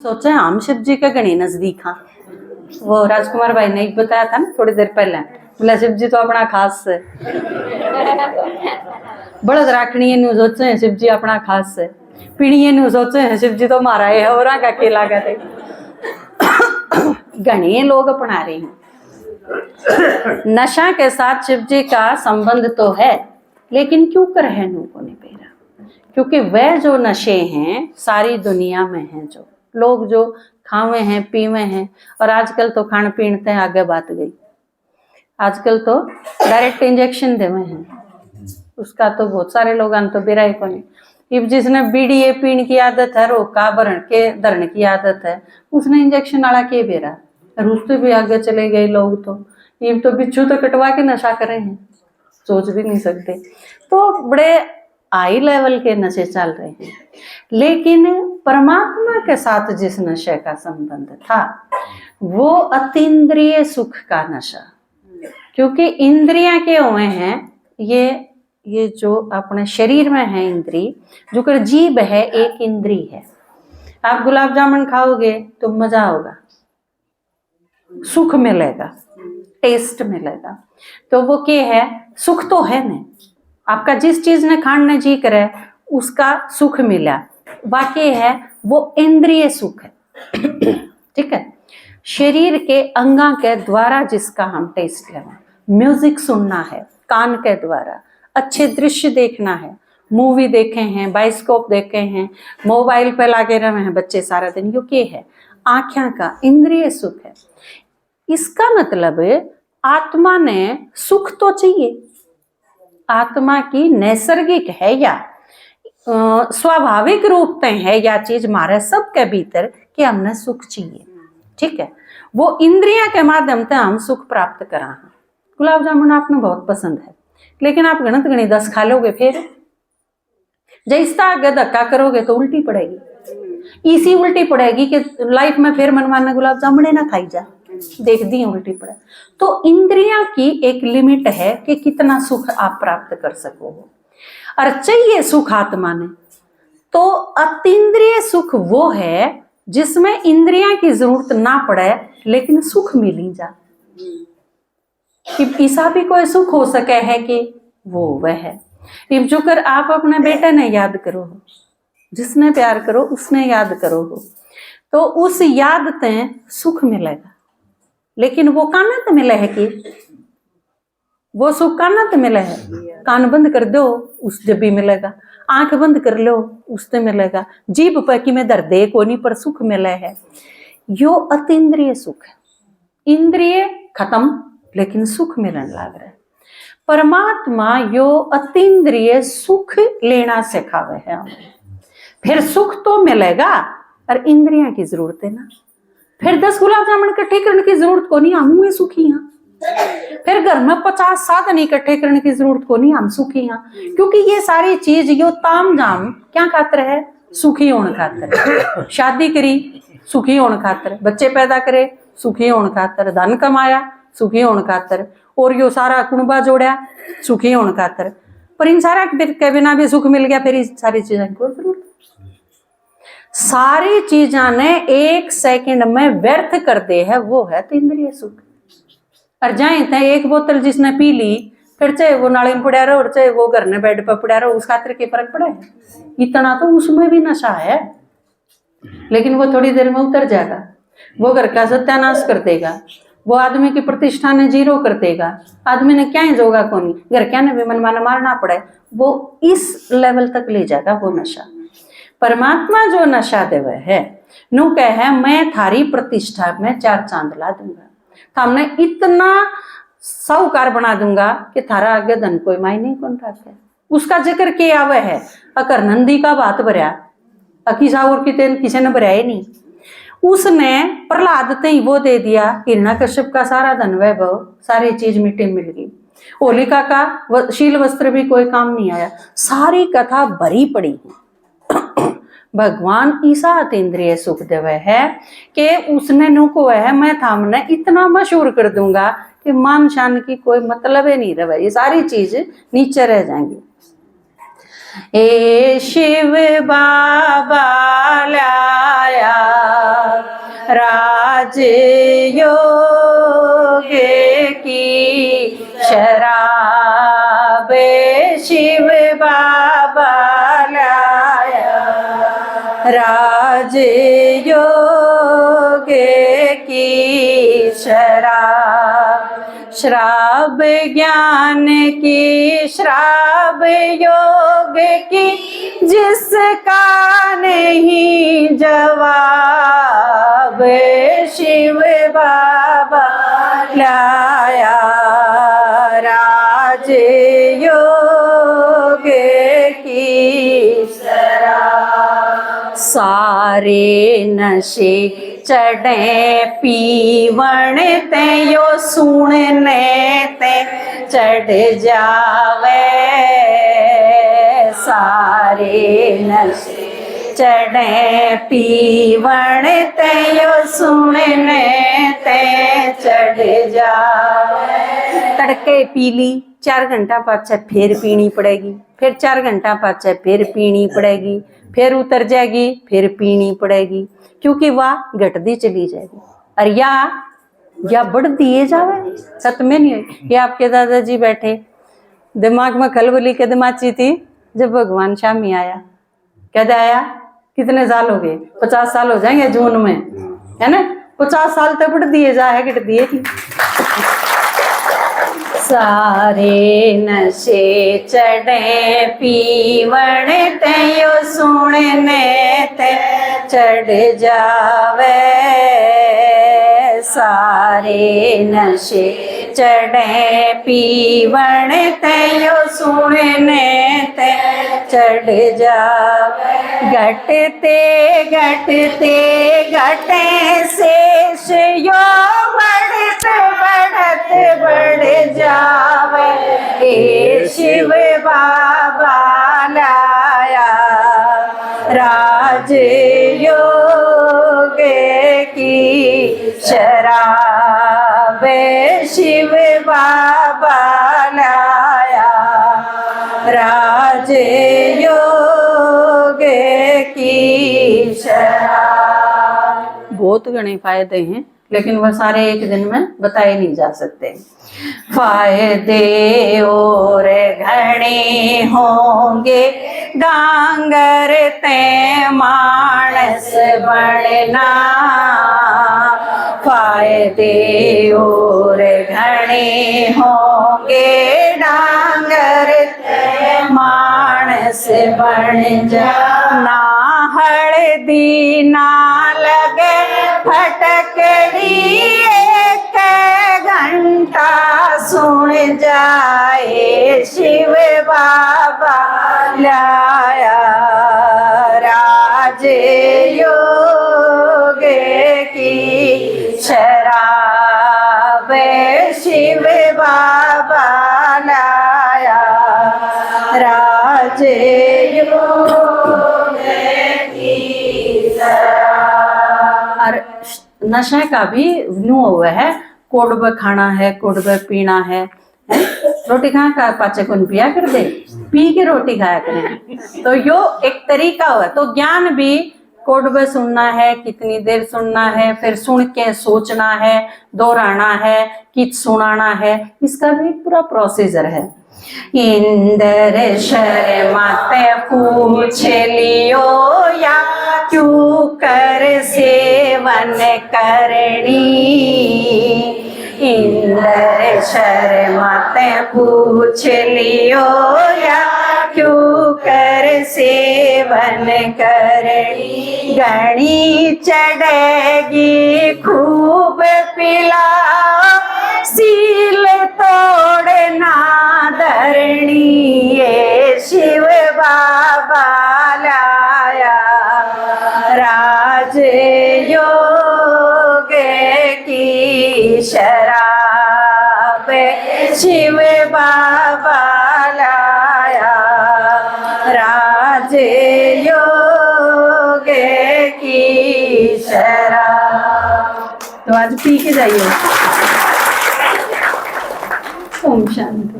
सोचे हम शिव जी के घने नजदीक हाँ। वो राजकुमार भाई ने बताया था ना थोड़ी देर पहले, बोला शिव जी तो अपना खास है। बड़द राखनी न्यू सोचे हैं शिव जी अपना खास है, पीढ़ी न्यू सोचे हैं शिव जी तो मारा है और का केला गए। घने लोग अपना रहे हैं। नशा के साथ शिव जी का संबंध तो है, लेकिन क्यों कर है लोगों ने पेरा? क्योंकि वह जो नशे हैं सारी दुनिया में हैं, जो लोग जो खावे हैं पीवे हैं, और आजकल तो खान पीन ते आगे बात गई, आजकल तो डायरेक्ट इंजेक्शन देवे हैं, उसका तो बहुत सारे लोग तो बिराई को नहीं। इब जिसने बीड़ी पीने की आदत है, रोका भरण के धरण की आदत है, उसने इंजेक्शन वाला के बेरा, और उससे भी आगे चले गए लोग। तो इब तो बिच्छू तो कटवा के नशा करे हैं, सोच भी नहीं सकते। तो बड़े हाई लेवल के नशे चल रहे हैं। लेकिन परमात्मा के साथ जिस नशे का संबंध था वो अतीन्द्रिय सुख का नशा, क्योंकि इंद्रियां के हुए हैं ये जो अपने शरीर में है इंद्री, जो कर जीभ है एक इंद्री है। आप गुलाब जामुन खाओगे तो मजा होगा, सुख मिलेगा, टेस्ट मिलेगा, तो वो क्या है? सुख तो है ना, आपका जिस चीज ने खाने जी करे उसका सुख मिला, बाकी है वो इंद्रिय सुख है। ठीक है, शरीर के अंगा के द्वारा जिसका हम टेस्ट लें, म्यूजिक सुनना है कान के द्वारा, अच्छे दृश्य देखना है, मूवी देखे हैं, बाइस्कोप देखे हैं, मोबाइल पे लागे रहे हैं बच्चे सारा दिन, यो क्या है? आँखें का इंद्रिय सुख है। इसका मतलब आत्मा ने सुख तो चाहिए, आत्मा की नैसर्गिक है या स्वाभाविक रूप में है या चीज हमारे सबके भीतर कि हमने सुख चाहिए। ठीक है, वो इंद्रियां के माध्यम से हम सुख प्राप्त करा। गुलाब जामुन आपने बहुत पसंद है, लेकिन आप गणत गणी 10 खा लोगे, फिर जैसा आगे धक्का करोगे तो उल्टी पड़ेगी, इसी उल्टी पड़ेगी कि लाइफ में फिर मनमाना गुलाब जामुन ना खाई जा, देख दी उल्टी पड़े। तो इंद्रियां की एक लिमिट है कि कितना सुख आप प्राप्त कर सको, और चाहिए सुख आत्मा ने। तो अतीन्द्रिय सुख वो है जिसमें इंद्रियां की जरूरत ना पड़े लेकिन सुख मिली जा, कि ऐसा भी कोई सुख हो सके है कि वो वह है। इब जो कर आप अपने बेटे ने याद करो, जिसने प्यार करो उसने याद करो, तो उस याद ते सुख मिलेगा। लेकिन वो कान तो मिले है कि वो सुख कान तो मिले है, कान बंद कर दो उस जब भी मिलेगा, आंख बंद कर लो उससे मिलेगा, जीभ पर कि मैं दर्द को नहीं पर सुख मिले है। यो अतीन्द्रिय सुख है, इंद्रिय खत्म लेकिन सुख मिलने लग रहा है। परमात्मा यो अतीन्द्रिय सुख लेना सिखावे है हमें। फिर सुख तो मिलेगा और इंद्रियां की जरूरत है ना, फिर 10 गुलाब जामुन इकट्ठे करने की जरूरत को नहीं, हम ही सुखी हैं। फिर घर में 50 साधन इकट्ठे करने की जरूरत को नहीं, हम सुखी हैं। क्योंकि ये सारी चीज यो ताम जाम क्या खातर है? सुखी होने खातर। शादी करी सुखी होने खातर, बच्चे पैदा करे सुखी होने खातर, धन कमाया सुखी होने खातर, और यो सारा कुणबा जोड़ा सुखी होने खातर। पर इन सारा के बिना भी सुख मिल गया, फिर इस सारी चीजें को जरूरत, सारी चीजा ने 1 सेकंड में व्यर्थ कर दे है, वो है तो इंद्रिय सुख। और जाए थे 1 बोतल जिसने पी ली, फिर चाहे वो नाली में पड़ा रहो और चाहे वो घर में बेड पर पड़ा रहो, उस खातिर के फर्क पड़ा है? इतना तो उसमें भी नशा है, लेकिन वो थोड़ी देर में उतर जाएगा, वो घर का सत्यानाश कर देगा, वो आदमी की प्रतिष्ठा ने 0 कर देगा, आदमी ने क्या जोगा को नहीं, घर क्या ने भी मनमाना मारना पड़े, वो इस लेवल तक ले जाएगा वो नशा। परमात्मा जो नशा देवे है नु कह है, मैं थारी प्रतिष्ठा में 4 चांद ला दूंगा, हमने इतना साहूकार बना दूंगा कि थारा आगे धन कोई मायने कौन रखे। उसका जिक्र किया हुआ है, अकर नंदी का बात भरया अकी साहूर की तेन किसी ने भरया ही नहीं, उसने प्रहलाद ते ही वो दे दिया, हिरण्यकश्यप का सारा धन वैभव सारी चीज मिट्टी मिल गई, होलिका का शील वस्त्र भी कोई काम नहीं आया, सारी कथा भरी पड़ी है। भगवान ईसा अतीन्द्रिय सुख देवे है कि उसने नुको है, मैं थामने इतना मशहूर कर दूंगा कि मान शान की कोई मतलब ही नहीं रहे, ये सारी चीज नीचे रह जाएंगी। ए शिव बाबा लाया राज योग की शराब शिव बाबा लाया, राज योग की शराब, श्राब ज्ञान की श्राब योग की, जिसका नहीं जवाब शिव बाबा लाया, राज योग की शराब। सारे नशे चढ़े पीवण ते यो सुनने ते चढ़ जावे, सारे नशे चढ़े पीवण ते यो सुनने ते चढ़ जावे। तड़के पी ली, 4 घंटा पाछे फिर पीनी पड़ेगी, फिर 4 घंटा पाछे फिर पीनी पड़ेगी, फिर उतर जाएगी, फिर पीनी पड़ेगी, क्योंकि वह घटती चली जाएगी। और या बढ़ दिए जावे, खत्म नहीं हुई। ये आपके दादाजी बैठे, दिमाग में खलबली के दिमाची थी जब भगवान शामी आया। कहते आया कितने साल हो गए? 50 साल हो जाएंगे जून में, है ना? 50 साल तक बढ़ दिए जा है, घट दिए थी। सारे नशे चढ़े पीवण ते यो सुनने ते चढ़ जावे, सारे नशे चढ़े पीवण ते यो सुनने ते चढ़ जावे। घटते घटते घटे शेष यो बढ़त बढ़त बढ़ जावे, हे शिव बाबा लाया, राज योग की शराब शिव बाबा लाया, राज योग की शराब। बहुत घने फायदे हैं, लेकिन वह सारे एक दिन में बताए नहीं जा सकते। फायदे और घने होंगे, डांगर ते मानस बनना, फायदे और घने होंगे, डांगर ते मानस बन जाना। हल्दी ना लगे फटकड़ी, एक घंटा सुन जाए शिव बाबा लाया, राज योग की शराब शिव बाबा लाया, राज योग की शराब। और नशे का भी न्यू हुआ है, कोडब खाना है, कोडब पीना है, रोटी खाना का पाचे कौन पिया कर दे, पी के रोटी खाया करें। तो यो एक तरीका हुआ। तो ज्ञान भी कोडब सुनना है, कितनी देर सुनना है, फिर सुन के सोचना है, दोहराना है, कि सुनाना है, इसका भी पूरा प्रोसीजर है। इंद्र शर्मा ते पूछ लियो या क्यों कर सेवन करनी, इंद्र शर्मा ते पूछ लियो या क्यों कर सेवन करनी, घनी चढ़ेगी खूब पिलाओ, सील तोड़ना धरनी, ये शिव बाबा लाया, राज योग की शराब शिव बाबा लाया, राज योग की शराब। तो आज पी के जाइए। ओम शांति।